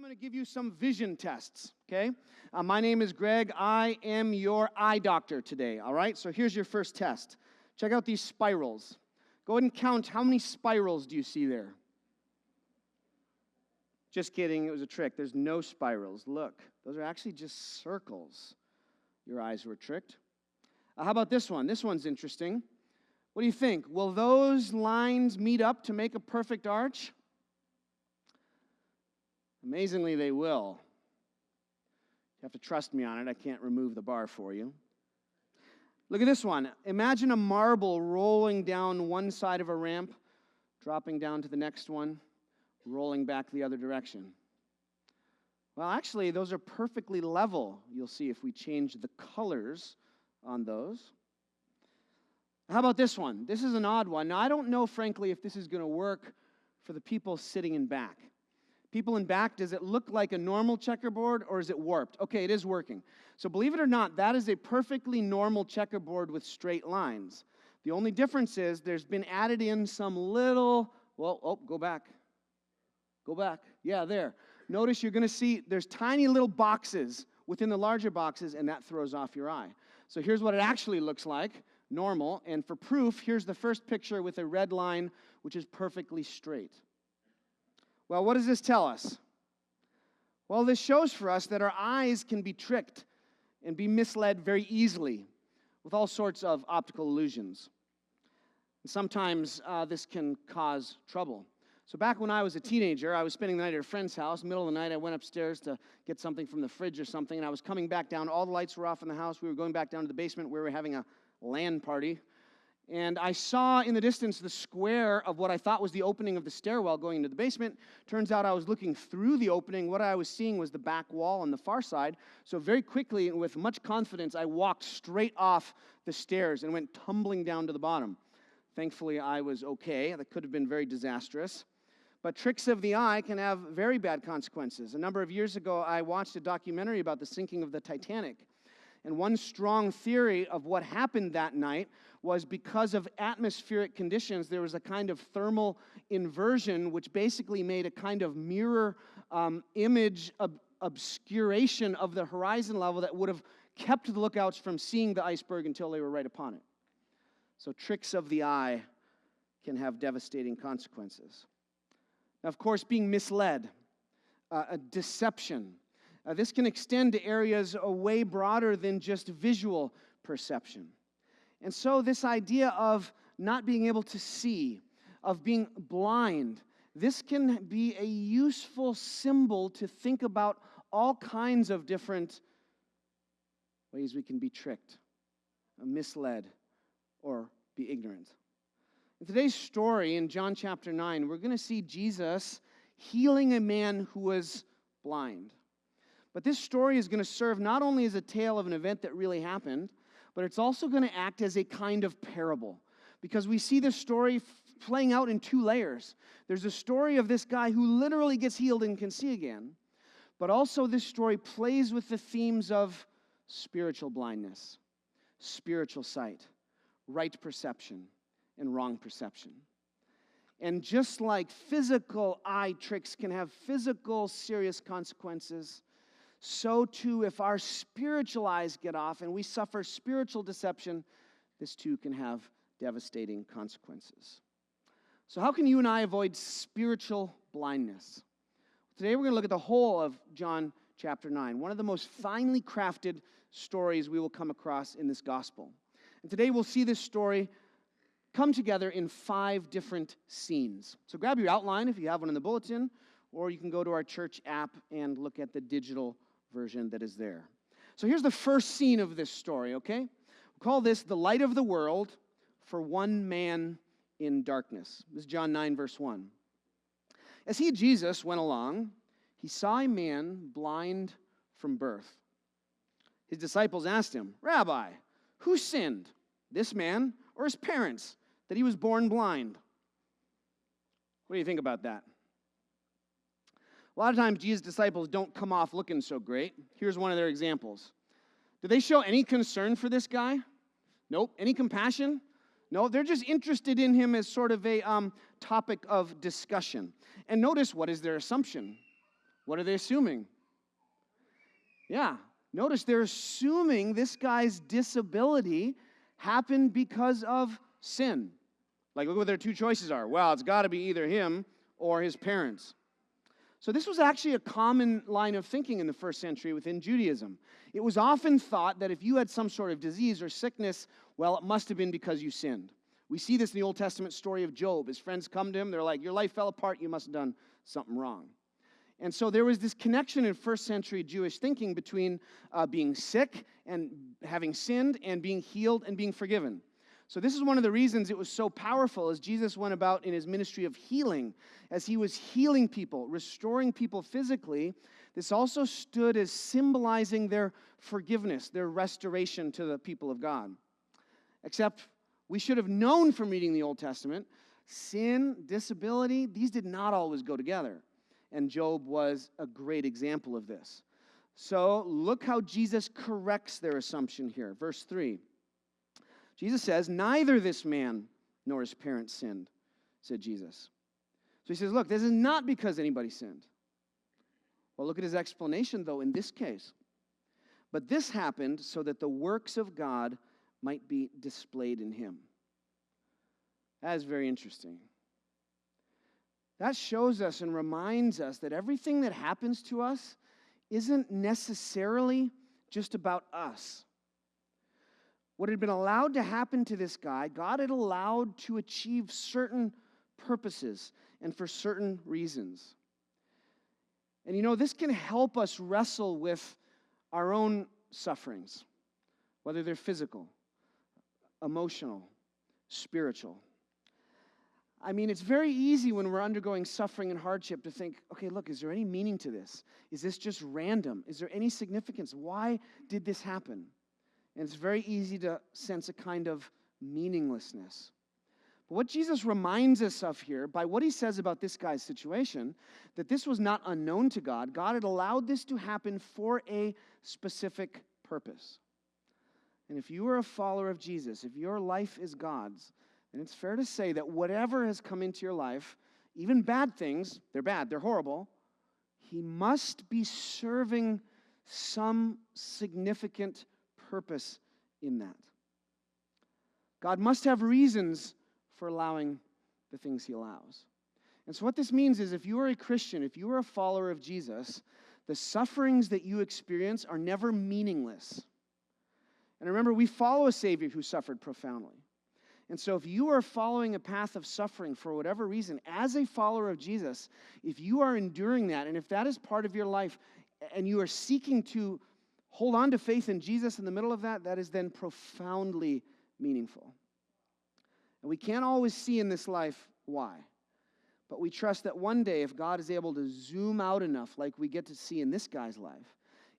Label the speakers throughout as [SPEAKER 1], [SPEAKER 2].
[SPEAKER 1] I'm going to give you some vision tests, okay? My name is Greg. I am your eye doctor today, all right? So here's your first test. Check out these spirals. Go ahead and count how many spirals do you see there? Just kidding, it was a trick. There's no spirals. Look, those are actually just circles. Your eyes were tricked. How about this one? This one's interesting. What do you think? Will those lines meet up to make a perfect arch? Amazingly, they will. You have to trust me on it. I can't remove the bar for you. Look at this one. Imagine a marble rolling down one side of a ramp, dropping down to the next one, rolling back the other direction. Well, actually, those are perfectly level. You'll see if we change the colors on those. How about this one? This is an odd one. Now, I don't know, frankly, if this is going to work for the people sitting in back. People in back, does it look like a normal checkerboard or is it warped? Okay, it is working. So believe it or not, that is a perfectly normal checkerboard with straight lines. The only difference is there's been added in some little, go back. Go back. Yeah, there. Notice you're going to see there's tiny little boxes within the larger boxes, and that throws off your eye. So here's what it actually looks like, normal. And for proof, here's the first picture with a red line, which is perfectly straight. Well, what does this tell us? Well, this shows for us that our eyes can be tricked and be misled very easily with all sorts of optical illusions. And sometimes this can cause trouble. So back when I was a teenager, I was spending the night at a friend's house. Middle of the night, I went upstairs to get something from the fridge or something, and I was coming back down. All the lights were off in the house. We were going back down to the basement where we were having a LAN party. And I saw in the distance the square of what I thought was the opening of the stairwell going into the basement. Turns out I was looking through the opening. What I was seeing was the back wall on the far side. So very quickly and with much confidence, I walked straight off the stairs and went tumbling down to the bottom. Thankfully, I was okay. That could have been very disastrous. But tricks of the eye can have very bad consequences. A number of years ago, I watched a documentary about the sinking of the Titanic. And one strong theory of what happened that night was because of atmospheric conditions, there was a kind of thermal inversion, which basically made a kind of mirror image obscuration of the horizon level that would have kept the lookouts from seeing the iceberg until they were right upon it. So tricks of the eye can have devastating consequences. Now, of course, being misled, a deception, this can extend to areas way broader than just visual perception. And so this idea of not being able to see, of being blind, this can be a useful symbol to think about all kinds of different ways we can be tricked, misled, or be ignorant. In today's story in John chapter 9, we're going to see Jesus healing a man who was blind. But this story is going to serve not only as a tale of an event that really happened, but it's also going to act as a kind of parable. Because we see this story playing out in two layers. There's a story of this guy who literally gets healed and can see again. But also this story plays with the themes of spiritual blindness, spiritual sight, right perception, and wrong perception. And just like physical eye tricks can have physical serious consequences, so too if our spiritual eyes get off and we suffer spiritual deception, this too can have devastating consequences. So how can you and I avoid spiritual blindness? Today we're going to look at the whole of John chapter 9, one of the most finely crafted stories we will come across in this gospel. And today we'll see this story come together in 5 different scenes. So grab your outline if you have one in the bulletin, or you can go to our church app and look at the digital version that is there. So here's the first scene of this story, okay? We'll call this the light of the world for one man in darkness. This is John 9, verse 1. As he, Jesus, went along, he saw a man blind from birth. His disciples asked him, "Rabbi, who sinned, this man or his parents, that he was born blind?" What do you think about that? A lot of times, Jesus' disciples don't come off looking so great. Here's one of their examples. Do they show any concern for this guy? Nope. Any compassion? No, they're just interested in him as sort of a topic of discussion. And notice, what is their assumption? What are they assuming? Yeah. Notice they're assuming this guy's disability happened because of sin. Like, look what their two choices are. Well, it's got to be either him or his parents. So this was actually a common line of thinking in the first century within Judaism. It was often thought that if you had some sort of disease or sickness, well, it must have been because you sinned. We see this in the Old Testament story of Job. His friends come to him. They're like, your life fell apart. You must have done something wrong. And so there was this connection in first century Jewish thinking between being sick and having sinned and being healed and being forgiven. So this is one of the reasons it was so powerful as Jesus went about in his ministry of healing. As he was healing people, restoring people physically, this also stood as symbolizing their forgiveness, their restoration to the people of God. Except we should have known from reading the Old Testament, sin, disability, these did not always go together. And Job was a great example of this. So look how Jesus corrects their assumption here. Verse 3. Jesus says, neither this man nor his parents sinned, said Jesus. So he says, look, this is not because anybody sinned. Well, look at his explanation, though, in this case. But this happened so that the works of God might be displayed in him. That is very interesting. That shows us and reminds us that everything that happens to us isn't necessarily just about us. What had been allowed to happen to this guy, God had allowed to achieve certain purposes and for certain reasons. And you know, this can help us wrestle with our own sufferings, whether they're physical, emotional, spiritual. I mean, it's very easy when we're undergoing suffering and hardship to think, okay, look, is there any meaning to this? Is this just random? Is there any significance? Why did this happen? And it's very easy to sense a kind of meaninglessness. But what Jesus reminds us of here, by what he says about this guy's situation, that this was not unknown to God. God had allowed this to happen for a specific purpose. And if you are a follower of Jesus, if your life is God's, then it's fair to say that whatever has come into your life, even bad things, they're bad, they're horrible, he must be serving some significant purpose in that. God must have reasons for allowing the things he allows. And so what this means is if you are a Christian, if you are a follower of Jesus, the sufferings that you experience are never meaningless. And remember, we follow a Savior who suffered profoundly. And so if you are following a path of suffering for whatever reason, as a follower of Jesus, if you are enduring that, and if that is part of your life, and you are seeking to hold on to faith in Jesus in the middle of that, that is then profoundly meaningful. And we can't always see in this life why. But we trust that one day, if God is able to zoom out enough, like we get to see in this guy's life,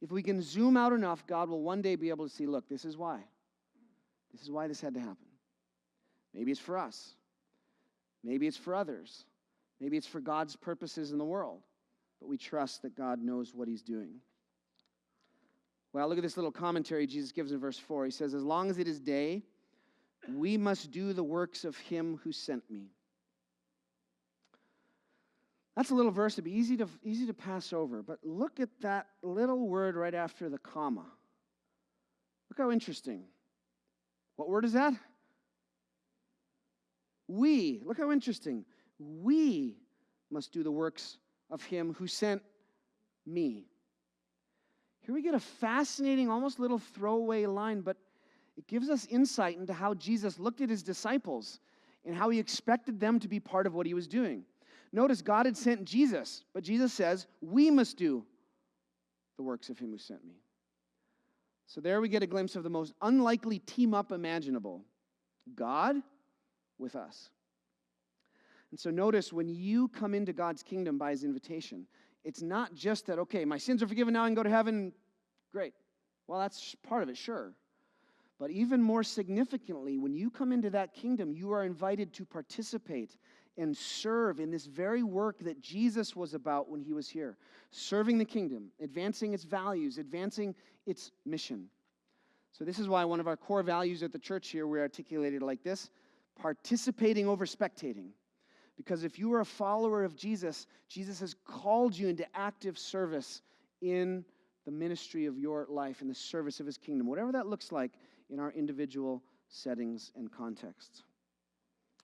[SPEAKER 1] if we can zoom out enough, God will one day be able to see, look, this is why. This is why this had to happen. Maybe it's for us. Maybe it's for others. Maybe it's for God's purposes in the world. But we trust that God knows what he's doing. Well, look at this little commentary Jesus gives in verse 4. He says, as long as it is day, we must do the works of him who sent me. That's a little verse that'd be easy to pass over. But look at that little word right after the comma. Look how interesting. What word is that? We. Look how interesting. We must do the works of him who sent me. Here we get a fascinating, almost little throwaway line, but it gives us insight into how Jesus looked at his disciples and how he expected them to be part of what he was doing. Notice God had sent Jesus, but Jesus says, we must do the works of him who sent me. So there we get a glimpse of the most unlikely team-up imaginable. God with us. And so notice when you come into God's kingdom by his invitation, it's not just that, okay, my sins are forgiven, now I can go to heaven. Great. Well, that's part of it, sure. But even more significantly, when you come into that kingdom, you are invited to participate and serve in this very work that Jesus was about when he was here. Serving the kingdom, advancing its values, advancing its mission. So this is why one of our core values at the church here, we articulated like this: participating over spectating. Because if you are a follower of Jesus, Jesus has called you into active service in the ministry of your life, in the service of his kingdom, whatever that looks like in our individual settings and contexts.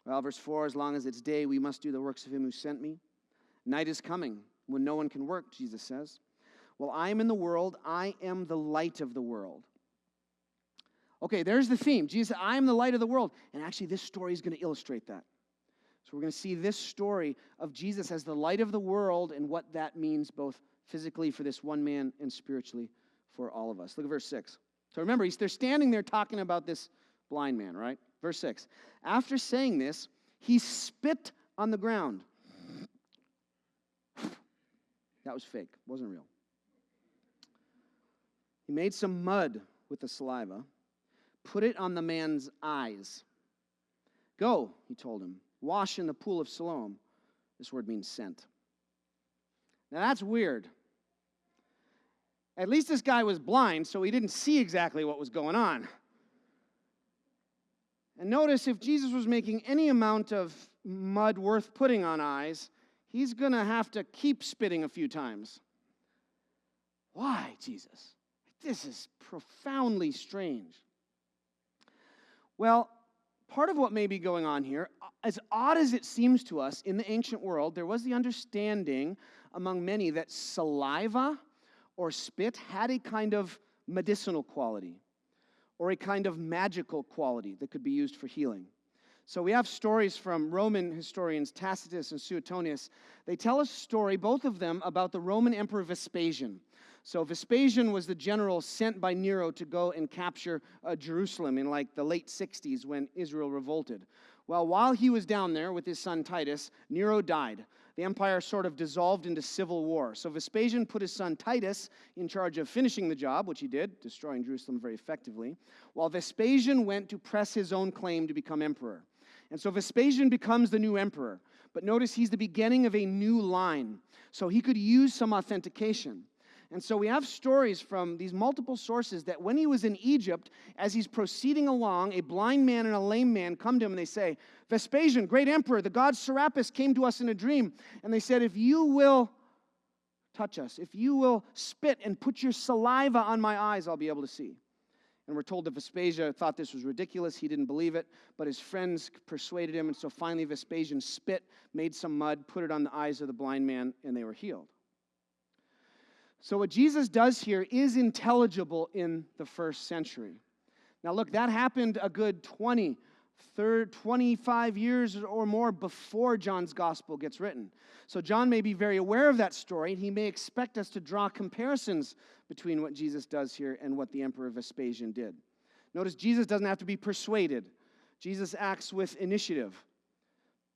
[SPEAKER 1] Well, verse 4, as long as it's day, we must do the works of him who sent me. Night is coming when no one can work, Jesus says. Well, I am in the world. I am the light of the world. Okay, there's the theme. Jesus said, I am the light of the world. And actually, this story is going to illustrate that. So we're going to see this story of Jesus as the light of the world and what that means both physically for this one man and spiritually for all of us. Look at verse 6. So remember, they're standing there talking about this blind man, right? Verse 6. After saying this, he spit on the ground. That was fake. It wasn't real. He made some mud with the saliva, put it on the man's eyes. Go, he told him, wash in the pool of Siloam. This word means sent. Now that's weird. At least this guy was blind, so he didn't see exactly what was going on. And notice, if Jesus was making any amount of mud worth putting on eyes, he's going to have to keep spitting a few times. Why, Jesus? This is profoundly strange. Well, part of what may be going on here, as odd as it seems to us, in the ancient world, there was the understanding among many that saliva or spit had a kind of medicinal quality or a kind of magical quality that could be used for healing. So we have stories from Roman historians Tacitus and Suetonius. They tell a story, both of them, about the Roman Emperor Vespasian. So Vespasian was the general sent by Nero to go and capture Jerusalem in like the late 60s when Israel revolted. Well, while he was down there with his son Titus, Nero died. The empire sort of dissolved into civil war. So Vespasian put his son Titus in charge of finishing the job, which he did, destroying Jerusalem very effectively, while Vespasian went to press his own claim to become emperor. And so Vespasian becomes the new emperor. But notice he's the beginning of a new line. So he could use some authentication. And so we have stories from these multiple sources that when he was in Egypt, as he's proceeding along, a blind man and a lame man come to him and they say, Vespasian, great emperor, the god Serapis came to us in a dream. And they said, if you will touch us, if you will spit and put your saliva on my eyes, I'll be able to see. And we're told that Vespasian thought this was ridiculous. He didn't believe it, but his friends persuaded him. And so finally Vespasian spit, made some mud, put it on the eyes of the blind man, and they were healed. So what Jesus does here is intelligible in the first century. Now look, that happened a good 25 years or more before John's gospel gets written. So John may be very aware of that story, and he may expect us to draw comparisons between what Jesus does here and what the Emperor Vespasian did. Notice Jesus doesn't have to be persuaded. Jesus acts with initiative.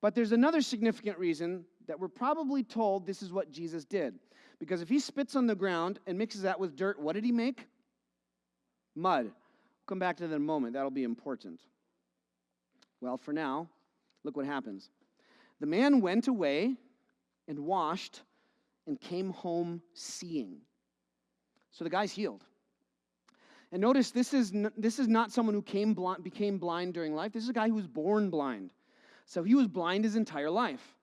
[SPEAKER 1] But there's another significant reason that we're probably told this is what Jesus did. Because if he spits on the ground and mixes that with dirt, what did he make? Mud. We'll come back to that in a moment. That'll be important. Well, for now, look what happens. The man went away and washed and came home seeing. So the guy's healed. And notice this is not someone who became blind during life. This is a guy who was born blind. So he was blind his entire life.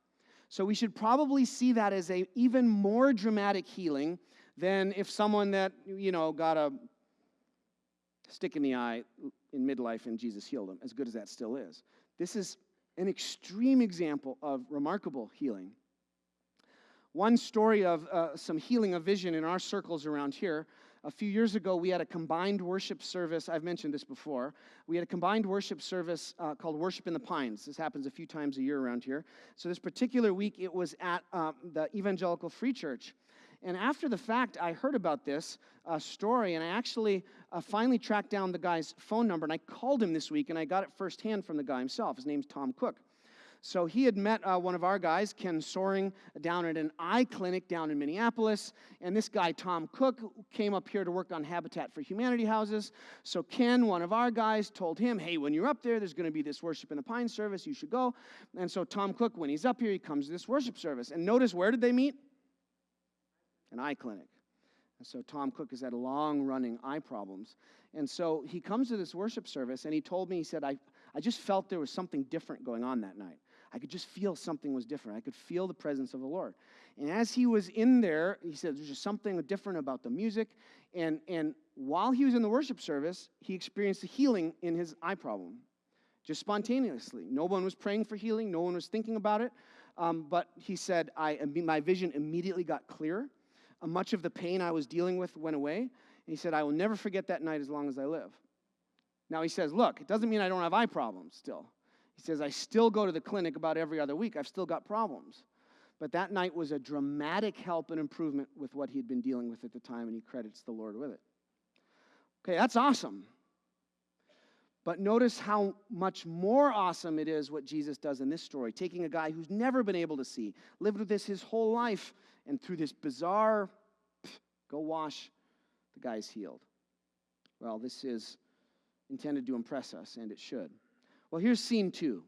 [SPEAKER 1] So we should probably see that as an even more dramatic healing than if someone that, got a stick in the eye in midlife and Jesus healed him, as good as that still is. This is an extreme example of remarkable healing. One story of some healing of vision in our circles around here. A few years ago, we had a combined worship service. I've mentioned this before. We had a combined worship service called Worship in the Pines. This happens a few times a year around here. So this particular week, it was at the Evangelical Free Church. And after the fact, I heard about this story, and I actually finally tracked down the guy's phone number, and I called him this week, and I got it firsthand from the guy himself. His name's Tom Cook. So he had met one of our guys, Ken Soring, down at an eye clinic down in Minneapolis. And this guy, Tom Cook, came up here to work on Habitat for Humanity houses. So Ken, one of our guys, told him, hey, when you're up there, there's going to be this Worship in the Pine service. You should go. And so Tom Cook, when he's up here, he comes to this worship service. And notice, where did they meet? An eye clinic. And so Tom Cook has had long-running eye problems. And so he comes to this worship service, and he told me, he said, I just felt there was something different going on that night. I could just feel something was different. I could feel the presence of the Lord. And as he was in there, he said there's just something different about the music. And while he was in the worship service, he experienced a healing in his eye problem, just spontaneously. No one was praying for healing. No one was thinking about it. But he said, my vision immediately got clear. Much of the pain I was dealing with went away. And he said, I will never forget that night as long as I live. Now he says, look, it doesn't mean I don't have eye problems still. He says, I still go to the clinic about every other week. I've still got problems. But that night was a dramatic help and improvement with what he'd been dealing with at the time, and he credits the Lord with it. Okay, that's awesome. But notice how much more awesome it is what Jesus does in this story, taking a guy who's never been able to see, lived with this his whole life, and through this bizarre, go wash, the guy's healed. Well, this is intended to impress us, and it should. Well, here's scene 2.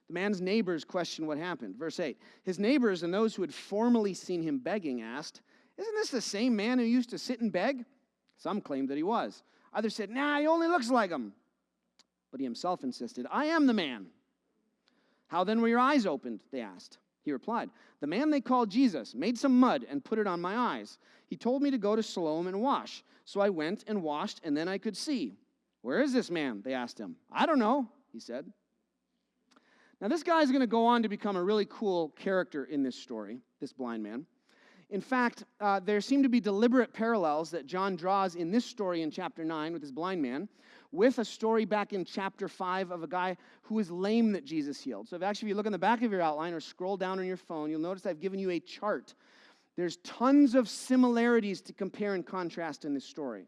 [SPEAKER 1] The man's neighbors question what happened. Verse 8, his neighbors and those who had formerly seen him begging asked, isn't this the same man who used to sit and beg? Some claimed that he was. Others said, nah, he only looks like him. But he himself insisted, I am the man. How then were your eyes opened? They asked. He replied, the man they called Jesus made some mud and put it on my eyes. He told me to go to Siloam and wash. So I went and washed, and then I could see. Where is this man? They asked him. I don't know, he said. Now this guy is going to go on to become a really cool character in this story, this blind man. In fact, there seem to be deliberate parallels that John draws in this story in chapter 9 with this blind man, with a story back in chapter 5 of a guy who is lame that Jesus healed. So if you look in the back of your outline or scroll down on your phone, you'll notice I've given you a chart. There's tons of similarities to compare and contrast in this story.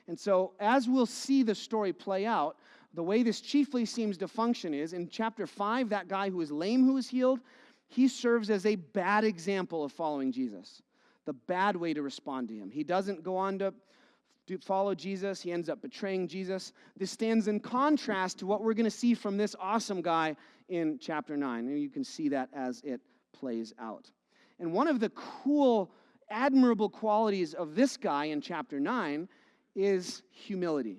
[SPEAKER 1] And so as we'll see the story play out, the way this chiefly seems to function is, in chapter 5, that guy who is lame who is healed, he serves as a bad example of following Jesus, the bad way to respond to him. He doesn't go on to follow Jesus. He ends up betraying Jesus. This stands in contrast to what we're going to see from this awesome guy in chapter 9. And you can see that as it plays out. And one of the cool, admirable qualities of this guy in chapter 9 is humility.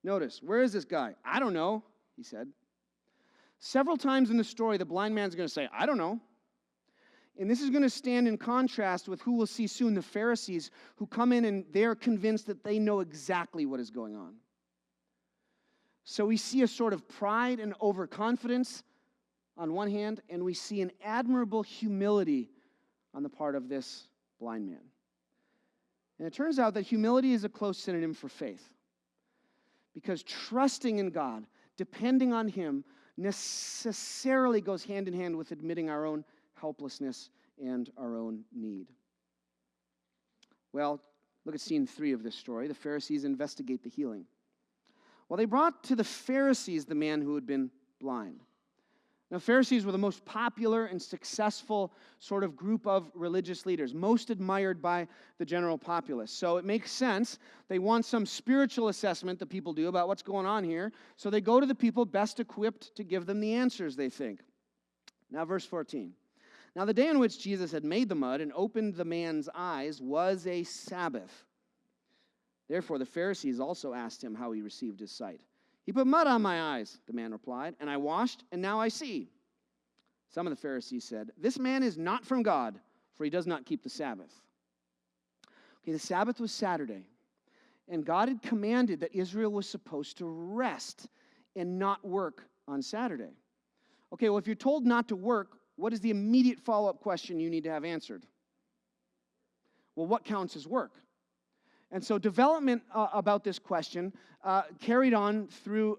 [SPEAKER 1] Notice, where is this guy? I don't know, he said. Several times in the story, the blind man's going to say, I don't know. And this is going to stand in contrast with who we'll see soon, the Pharisees, who come in and they're convinced that they know exactly what is going on. So we see a sort of pride and overconfidence on one hand, and we see an admirable humility on the part of this blind man. And it turns out that humility is a close synonym for faith. Because trusting in God, depending on Him, necessarily goes hand in hand with admitting our own helplessness and our own need. Well, look at scene 3 of this story. The Pharisees investigate the healing. Well, they brought to the Pharisees the man who had been blind. Now, Pharisees were the most popular and successful sort of group of religious leaders, most admired by the general populace. So it makes sense. They want some spiritual assessment that people do about what's going on here. So they go to the people best equipped to give them the answers, they think. Now, verse 14. Now, the day on which Jesus had made the mud and opened the man's eyes was a Sabbath. Therefore, the Pharisees also asked him how he received his sight. He put mud on my eyes, the man replied, and I washed, and now I see. Some of the Pharisees said, this man is not from God, for he does not keep the Sabbath. Okay, the Sabbath was Saturday, and God had commanded that Israel was supposed to rest and not work on Saturday. Okay, well, if you're told not to work, what is the immediate follow-up question you need to have answered? Well, what counts as work? And so development about this question carried on through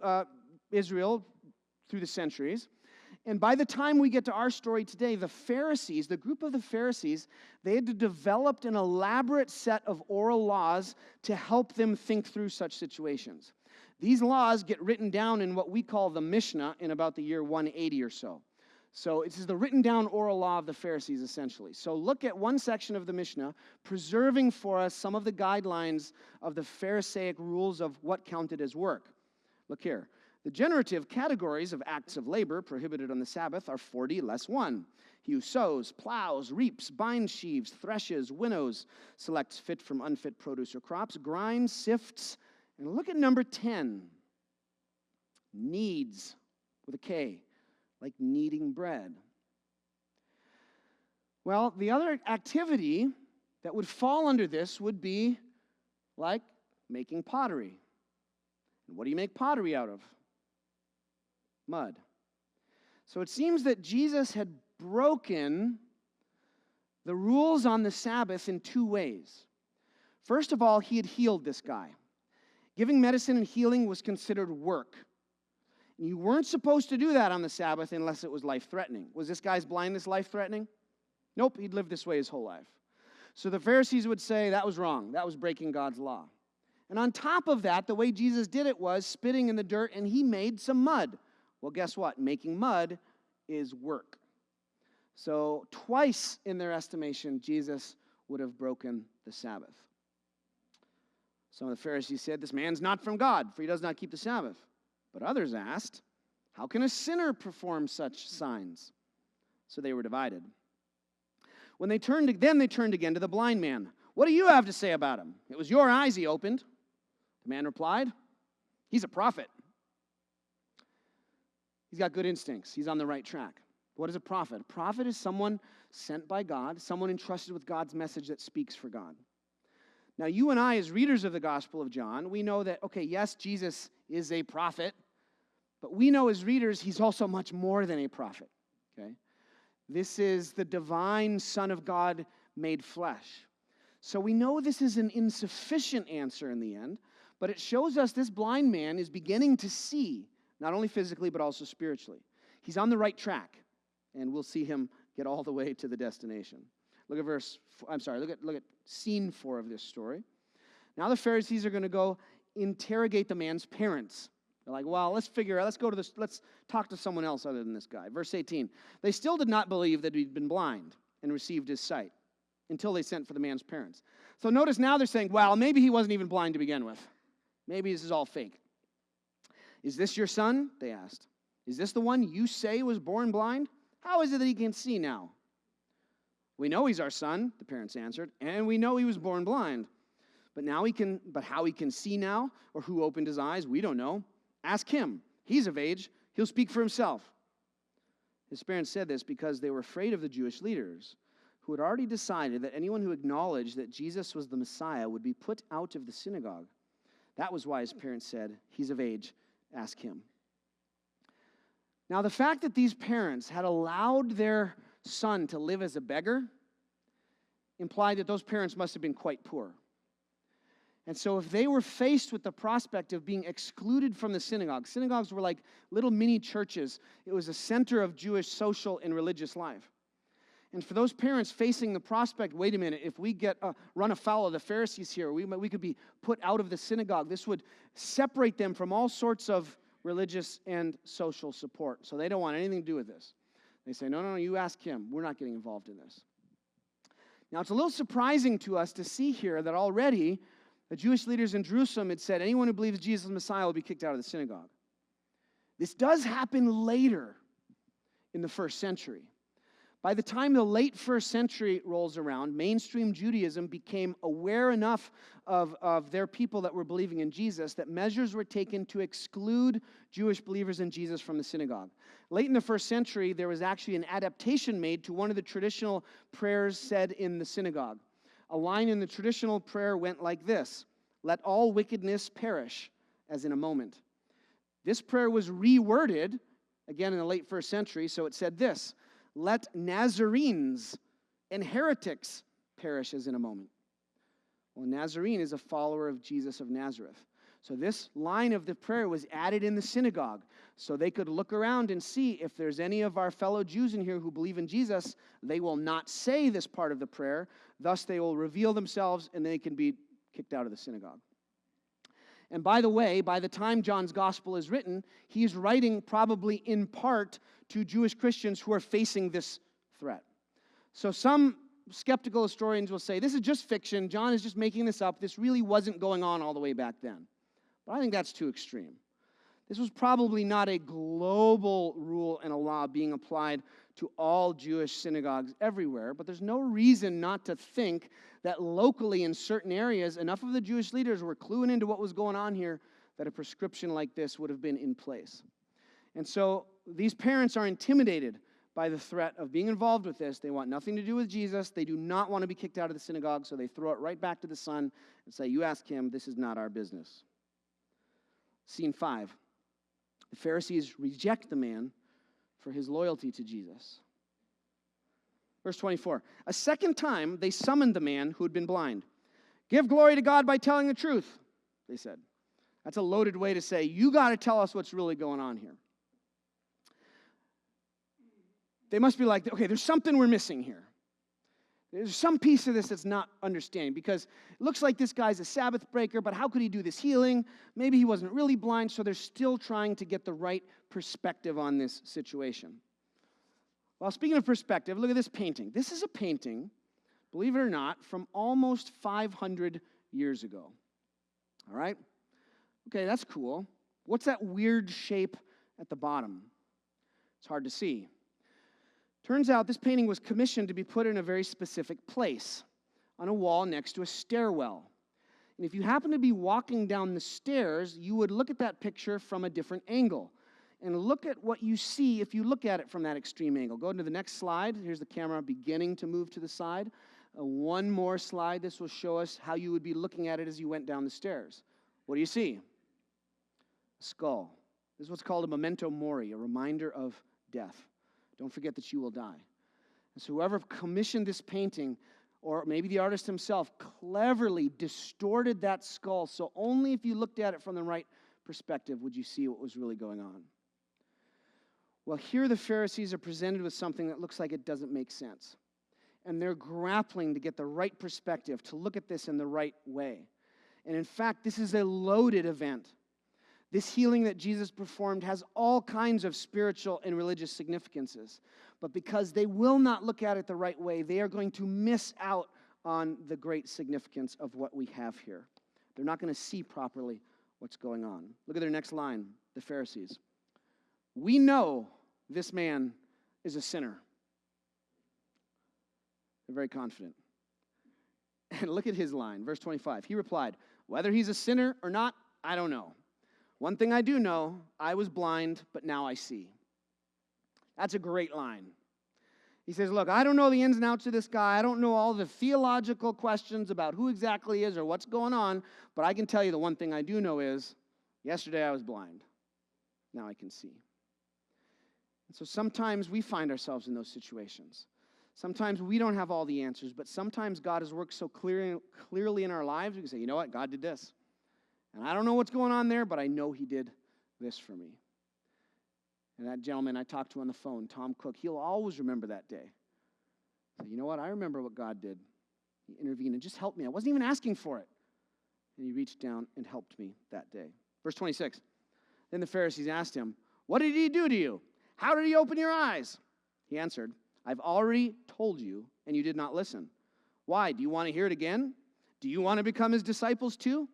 [SPEAKER 1] Israel through the centuries. And by the time we get to our story today, the Pharisees, the group of the Pharisees, they had developed an elaborate set of oral laws to help them think through such situations. These laws get written down in what we call the Mishnah in about the year 180 or so. So this is the written down oral law of the Pharisees, essentially. So look at one section of the Mishnah, preserving for us some of the guidelines of the Pharisaic rules of what counted as work. Look here. The generative categories of acts of labor prohibited on the Sabbath are 40 less 1. He who sows, plows, reaps, binds sheaves, threshes, winnows, selects fit from unfit produce or crops, grinds, sifts. And look at number 10. Needs, with a K. like kneading bread. Well, the other activity that would fall under this would be like making pottery. And what do you make pottery out of? Mud. So it seems that Jesus had broken the rules on the Sabbath in two ways. First of all, he had healed this guy. Giving medicine and healing was considered work. And you weren't supposed to do that on the Sabbath unless it was life-threatening. Was this guy's blindness life-threatening? Nope, he'd lived this way his whole life. So the Pharisees would say that was wrong. That was breaking God's law. And on top of that, the way Jesus did it was spitting in the dirt, and he made some mud. Well, guess what? Making mud is work. So twice in their estimation, Jesus would have broken the Sabbath. Some of the Pharisees said, this man's not from God, for he does not keep the Sabbath. But others asked, how can a sinner perform such signs? So they were divided. Then they turned again to the blind man. What do you have to say about him? It was your eyes he opened. The man replied, he's a prophet. He's got good instincts. He's on the right track. What is a prophet? A prophet is someone sent by God, someone entrusted with God's message that speaks for God. Now, you and I, as readers of the Gospel of John, we know that, okay, yes, Jesus is a prophet, but we know as readers, he's also much more than a prophet, okay? This is the divine Son of God made flesh. So we know this is an insufficient answer in the end, but it shows us this blind man is beginning to see, not only physically, but also spiritually. He's on the right track, and we'll see him get all the way to the destination. Look at scene 4 of this story. Now the Pharisees are going to go interrogate the man's parents. They're like, well, let's talk to someone else other than this guy. Verse 18, they still did not believe that he'd been blind and received his sight until they sent for the man's parents. So notice now they're saying, well, maybe he wasn't even blind to begin with. Maybe this is all fake. Is this your son? They asked. Is this the one you say was born blind? How is it that he can see now? We know he's our son, the parents answered, and we know he was born blind. But how he can see now, or who opened his eyes, we don't know. Ask him. He's of age. He'll speak for himself. His parents said this because they were afraid of the Jewish leaders, who had already decided that anyone who acknowledged that Jesus was the Messiah would be put out of the synagogue. That was why his parents said, he's of age. Ask him. Now, the fact that these parents had allowed their son to live as a beggar implied that those parents must have been quite poor. And so if they were faced with the prospect of being excluded from the synagogues were like little mini churches. It was a center of Jewish social and religious life. And for those parents facing the prospect, wait a minute, if we run afoul of the Pharisees here, we could be put out of the synagogue. This would separate them from all sorts of religious and social support. So they don't want anything to do with this. They say, no, you ask him. We're not getting involved in this. Now, it's a little surprising to us to see here that already the Jewish leaders in Jerusalem had said anyone who believes Jesus is Messiah will be kicked out of the synagogue. This does happen later in the first century. By the time the late first century rolls around, mainstream Judaism became aware enough of their people that were believing in Jesus that measures were taken to exclude Jewish believers in Jesus from the synagogue. Late in the first century, there was actually an adaptation made to one of the traditional prayers said in the synagogue. A line in the traditional prayer went like this: let all wickedness perish, as in a moment. This prayer was reworded, again in the late first century, so it said this: let Nazarenes and heretics perish as in a moment. Well, a Nazarene is a follower of Jesus of Nazareth. So this line of the prayer was added in the synagogue so they could look around and see if there's any of our fellow Jews in here who believe in Jesus. They will not say this part of the prayer. Thus, they will reveal themselves and they can be kicked out of the synagogue. And by the way, by the time John's gospel is written, he's writing probably in part to Jewish Christians who are facing this threat. So some skeptical historians will say, this is just fiction. John is just making this up. This really wasn't going on all the way back then. But I think that's too extreme. This was probably not a global rule and a law being applied to all Jewish synagogues everywhere, but there's no reason not to think that locally in certain areas, enough of the Jewish leaders were cluing into what was going on here that a prescription like this would have been in place. And so these parents are intimidated by the threat of being involved with this. They want nothing to do with Jesus. They do not want to be kicked out of the synagogue, so they throw it right back to the son and say, you ask him, this is not our business. Scene 5. The Pharisees reject the man for his loyalty to Jesus. Verse 24. A second time, they summoned the man who had been blind. Give glory to God by telling the truth, they said. That's a loaded way to say, you got to tell us what's really going on here. They must be like, okay, there's something we're missing here. There's some piece of this that's not understanding, because it looks like this guy's a Sabbath breaker, but how could he do this healing? Maybe he wasn't really blind, so they're still trying to get the right perspective on this situation. Well, speaking of perspective, look at this painting. This is a painting, believe it or not, from almost 500 years ago. All right? Okay, that's cool. What's that weird shape at the bottom? It's hard to see. Turns out this painting was commissioned to be put in a very specific place, on a wall next to a stairwell. And if you happen to be walking down the stairs, you would look at that picture from a different angle. And look at what you see if you look at it from that extreme angle. Go to the next slide. Here's the camera beginning to move to the side. One more slide. This will show us how you would be looking at it as you went down the stairs. What do you see? A skull. This is what's called a memento mori, a reminder of death. Don't forget that you will die. And so whoever commissioned this painting, or maybe the artist himself, cleverly distorted that skull, so only if you looked at it from the right perspective would you see what was really going on. Well, here the Pharisees are presented with something that looks like it doesn't make sense. And they're grappling to get the right perspective, to look at this in the right way. And in fact, this is a loaded event. This healing that Jesus performed has all kinds of spiritual and religious significances. But because they will not look at it the right way, they are going to miss out on the great significance of what we have here. They're not going to see properly what's going on. Look at their next line, the Pharisees. We know this man is a sinner. They're very confident. And look at his line, verse 25. He replied, whether he's a sinner or not, I don't know. One thing I do know, I was blind, but now I see. That's a great line. He says, look, I don't know the ins and outs of this guy. I don't know all the theological questions about who exactly he is or what's going on, but I can tell you the one thing I do know is, yesterday I was blind. Now I can see. And so sometimes we find ourselves in those situations. Sometimes we don't have all the answers, but sometimes God has worked so clearly in our lives, we can say, you know what, God did this. And I don't know what's going on there, but I know he did this for me. And that gentleman I talked to on the phone, Tom Cook, he'll always remember that day. So, you know what? I remember what God did. He intervened and just helped me. I wasn't even asking for it. And he reached down and helped me that day. Verse 26. Then the Pharisees asked him, what did he do to you? How did he open your eyes? He answered, I've already told you, and you did not listen. Why? Do you want to hear it again? Do you want to become his disciples too?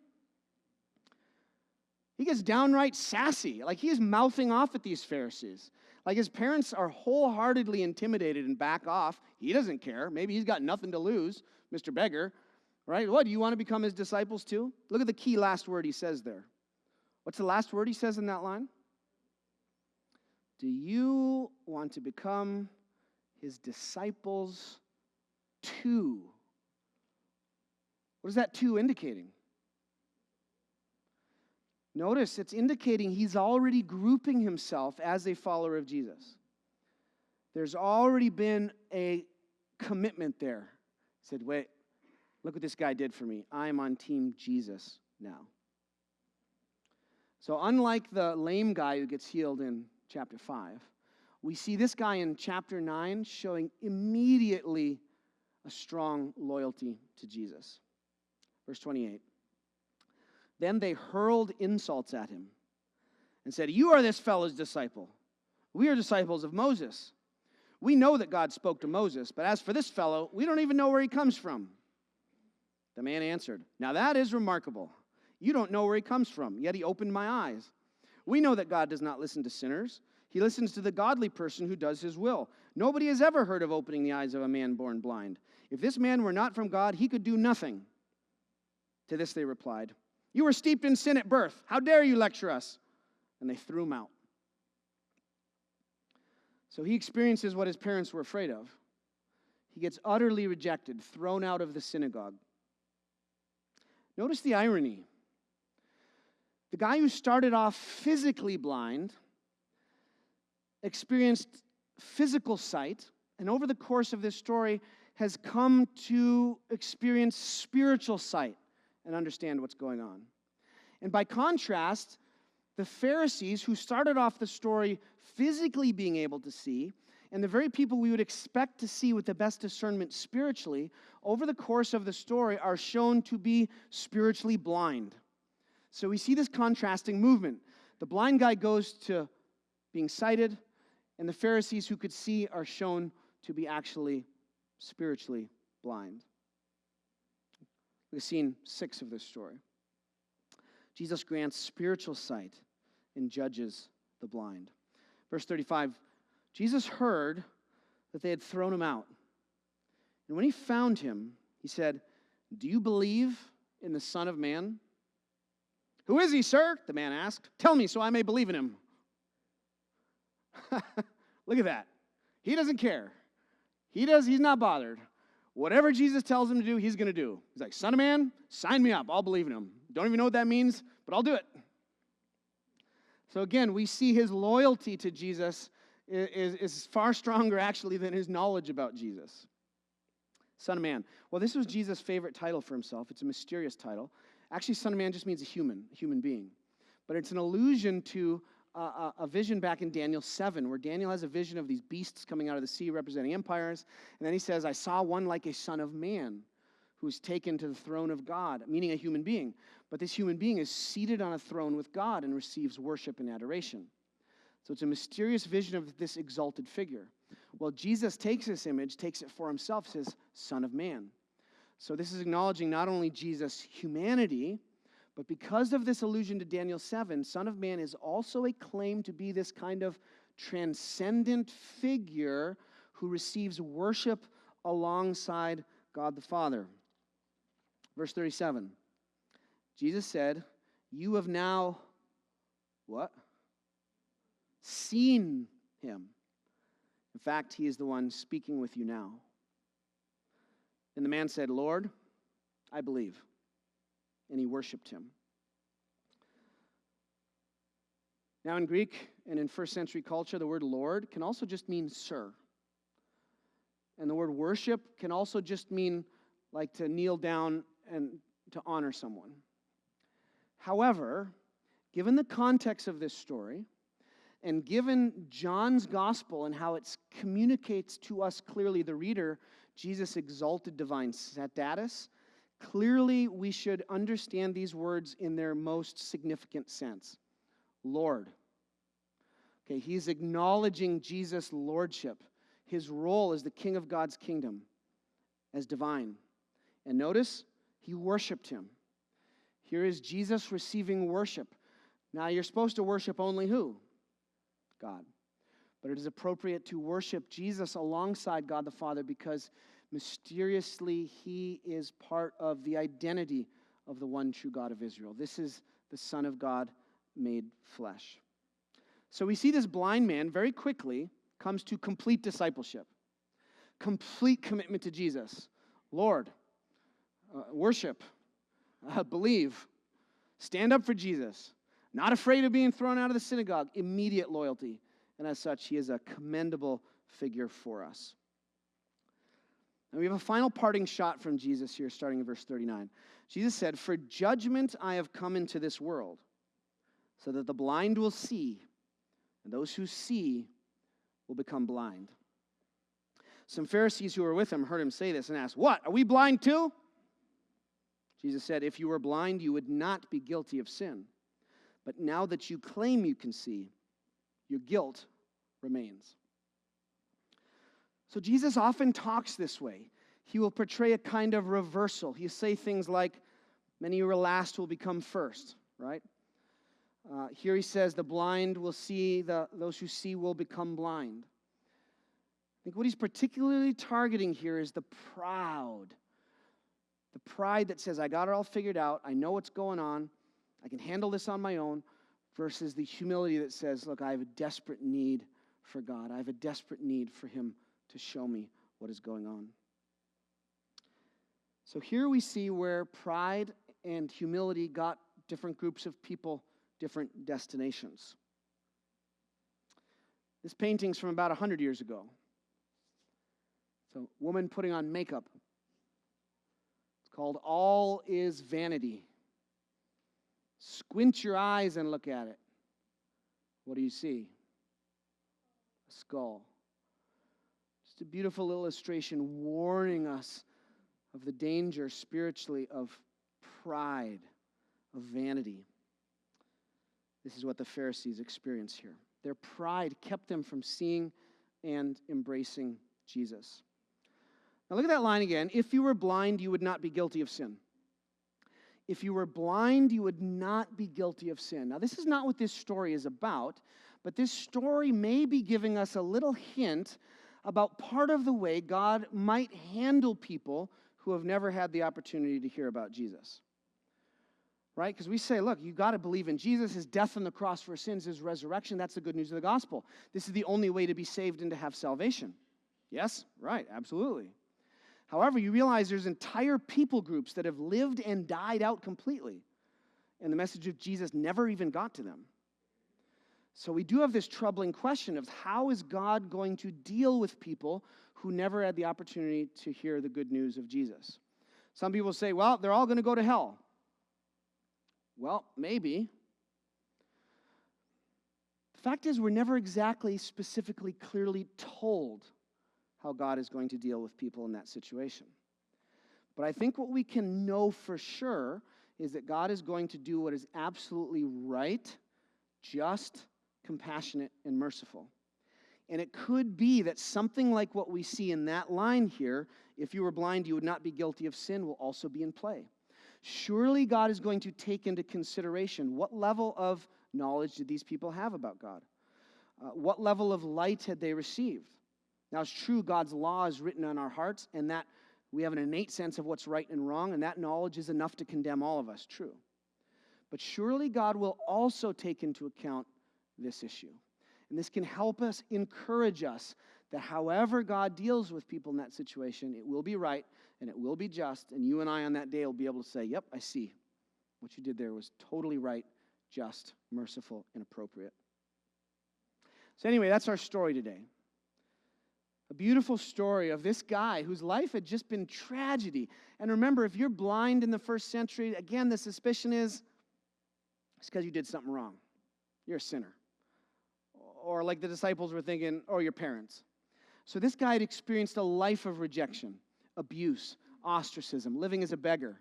[SPEAKER 1] He gets downright sassy. Like he's mouthing off at these Pharisees. Like his parents are wholeheartedly intimidated and back off. He doesn't care. Maybe he's got nothing to lose, Mr. Beggar. Right? What, do you want to become his disciples too? Look at the key last word he says there. What's the last word he says in that line? Do you want to become his disciples too? What is that too indicating? Notice it's indicating he's already grouping himself as a follower of Jesus. There's already been a commitment there. He said, wait, look what this guy did for me. I'm on team Jesus now. So unlike the lame guy who gets healed in chapter 5, we see this guy in chapter 9 showing immediately a strong loyalty to Jesus. Verse 28. Then they hurled insults at him and said, you are this fellow's disciple. We are disciples of Moses. We know that God spoke to Moses, but as for this fellow, we don't even know where he comes from. The man answered, now that is remarkable. You don't know where he comes from, yet he opened my eyes. We know that God does not listen to sinners. He listens to the godly person who does his will. Nobody has ever heard of opening the eyes of a man born blind. If this man were not from God, he could do nothing. To this they replied, you were steeped in sin at birth. How dare you lecture us? And they threw him out. So he experiences what his parents were afraid of. He gets utterly rejected, thrown out of the synagogue. Notice the irony. The guy who started off physically blind experienced physical sight, and over the course of this story has come to experience spiritual sight and understand what's going on. And by contrast, the Pharisees, who started off the story physically being able to see, and the very people we would expect to see with the best discernment spiritually, over the course of the story are shown to be spiritually blind. So we see this contrasting movement. The blind guy goes to being sighted, and the Pharisees who could see are shown to be actually spiritually blind. Look at scene 6 of this story. Jesus grants spiritual sight and judges the blind. Verse 35, Jesus heard that they had thrown him out. And when he found him, he said, "Do you believe in the Son of Man?" "Who is he, sir?" the man asked. "Tell me so I may believe in him." Look at that. He doesn't care. He's not bothered. Whatever Jesus tells him to do, he's going to do. He's like, "Son of Man, sign me up. I'll believe in him. Don't even know what that means, but I'll do it." So again, we see his loyalty to Jesus is far stronger, actually, than his knowledge about Jesus. Son of Man. Well, this was Jesus' favorite title for himself. It's a mysterious title. Actually, Son of Man just means a human being. But it's an allusion to a vision back in Daniel 7, where Daniel has a vision of these beasts coming out of the sea representing empires. And then he says, "I saw one like a son of man who's taken to the throne of God," meaning a human being. But this human being is seated on a throne with God and receives worship and adoration. So it's a mysterious vision of this exalted figure. Well, Jesus takes this image, takes it for himself, says, "Son of Man." So this is acknowledging not only Jesus' humanity, but because of this allusion to Daniel 7, Son of Man is also a claim to be this kind of transcendent figure who receives worship alongside God the Father. Verse 37, Jesus said, "You have now," what? "Seen him. In fact, he is the one speaking with you now." And the man said, "Lord, I believe." And he worshiped him. Now in Greek and in first century culture, the word Lord can also just mean sir. And the word worship can also just mean like to kneel down and to honor someone. However, given the context of this story, and given John's gospel and how it communicates to us clearly, the reader, Jesus' exalted divine status, clearly we should understand these words in their most significant sense. Lord. Okay, he's acknowledging Jesus' lordship, his role as the king of God's kingdom, as divine. And notice, he worshiped him. Here is Jesus receiving worship. Now you're supposed to worship only who? God. But it is appropriate to worship Jesus alongside God the Father because mysteriously he is part of the identity of the one true God of Israel. This is the Son of God made flesh. So we see this blind man very quickly comes to complete discipleship, complete commitment to Jesus. Lord, worship, believe, stand up for Jesus, not afraid of being thrown out of the synagogue, immediate loyalty. And as such, he is a commendable figure for us. And we have a final parting shot from Jesus here, starting in verse 39. Jesus said, "For judgment I have come into this world, so that the blind will see, and those who see will become blind." Some Pharisees who were with him heard him say this and asked, "What, are we blind too?" Jesus said, "If you were blind, you would not be guilty of sin. But now that you claim you can see, your guilt remains." So Jesus often talks this way. He will portray a kind of reversal. He'll say things like, "Many who are last will become first," right? Here he says, "The blind will see, those who see will become blind." I think what he's particularly targeting here is the pride. The pride that says, "I got it all figured out. I know what's going on. I can handle this on my own," versus the humility that says, "Look, I have a desperate need for God. I have a desperate need for him to show me what is going on. So here we see where pride and humility got different groups of people different destinations. This painting's from about 100 years ago. It's a woman putting on makeup. It's called All Is Vanity. Squint your eyes and look at it. What do you see? A skull. Just a beautiful illustration warning us of the danger spiritually of pride, of vanity. This is what the Pharisees experience here. Their pride kept them from seeing and embracing Jesus. Now look at that line again. If you were blind, you would not be guilty of sin. If you were blind, you would not be guilty of sin. Now this is not what this story is about, but this story may be giving us a little hint about part of the way God might handle people who have never had the opportunity to hear about Jesus. Right? Because we say, look, you've got to believe in Jesus, his death on the cross for sins, his resurrection. That's the good news of the gospel. This is the only way to be saved and to have salvation. Yes? Right, absolutely. However, you realize there's entire people groups that have lived and died out completely, and the message of Jesus never even got to them. So we do have this troubling question of how is God going to deal with people who never had the opportunity to hear the good news of Jesus? Some people say, well, they're all going to go to hell. Well, maybe. The fact is, we're never exactly, specifically, clearly told how God is going to deal with people in that situation. But I think what we can know for sure is that God is going to do what is absolutely right, just, compassionate, and merciful. And it could be that something like what we see in that line here, if you were blind, you would not be guilty of sin, will also be in play. Surely God is going to take into consideration what level of knowledge did these people have about God? What level of light had they received? Now, it's true, God's law is written on our hearts, and that we have an innate sense of what's right and wrong, and that knowledge is enough to condemn all of us, true. But surely God will also take into account this issue. And this can help us, encourage us, that however God deals with people in that situation, it will be right and it will be just, and you and I on that day will be able to say, yep, I see. What you did there was totally right, just, merciful, and appropriate. So anyway, that's our story today. A beautiful story of this guy whose life had just been tragedy. And remember, if you're blind in the first century, again, the suspicion is it's because you did something wrong. You're a sinner. Or like the disciples were thinking, or your parents. So this guy had experienced a life of rejection, abuse, ostracism, living as a beggar.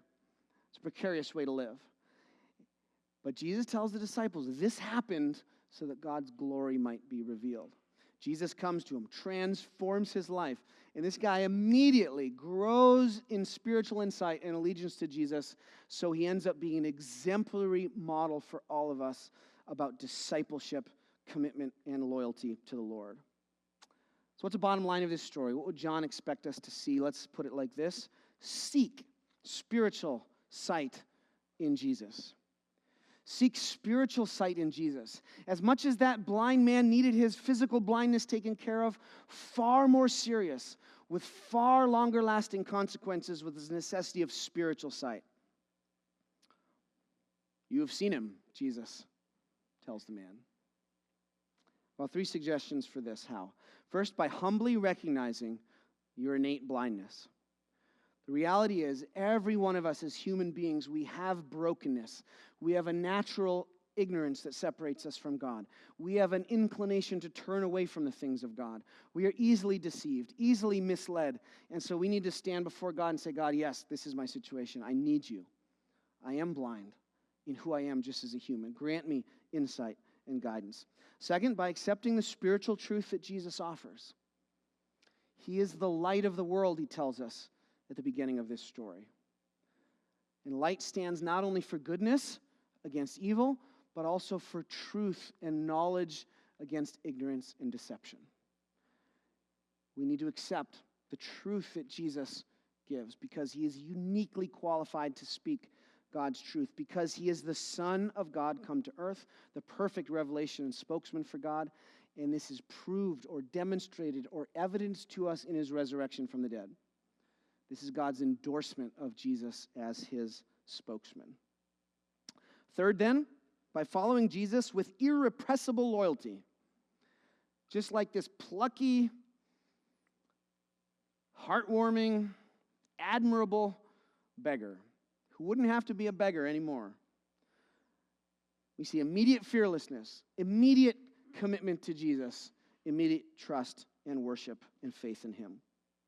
[SPEAKER 1] It's a precarious way to live. But Jesus tells the disciples this happened so that God's glory might be revealed. Jesus comes to him, transforms his life, and this guy immediately grows in spiritual insight and allegiance to Jesus, so he ends up being an exemplary model for all of us about discipleship, commitment, and loyalty to the Lord. So what's the bottom line of this story? What would John expect us to see? Let's put it like this. Seek spiritual sight in Jesus. Seek spiritual sight in Jesus. As much as that blind man needed his physical blindness taken care of, far more serious, with far longer lasting consequences, with his necessity of spiritual sight. You have seen him, Jesus tells the man. Well, 3 suggestions for this. How? First, by humbly recognizing your innate blindness. The reality is, every one of us as human beings, we have brokenness. We have a natural ignorance that separates us from God. We have an inclination to turn away from the things of God. We are easily deceived, easily misled. And so we need to stand before God and say, God, yes, this is my situation. I need you. I am blind in who I am just as a human. Grant me insight and guidance. Second, by accepting the spiritual truth that Jesus offers. He is the light of the world, he tells us at the beginning of this story. And light stands not only for goodness against evil, but also for truth and knowledge against ignorance and deception. We need to accept the truth that Jesus gives because he is uniquely qualified to speak God's truth, because he is the Son of God come to earth, the perfect revelation and spokesman for God, And this is proved or demonstrated or evidenced to us in his resurrection from the dead. This is God's endorsement of Jesus as his spokesman. Third, then, by following Jesus with irrepressible loyalty, just like this plucky, heartwarming, admirable beggar who wouldn't have to be a beggar anymore. We see immediate fearlessness, immediate commitment to Jesus, immediate trust and worship and faith in him.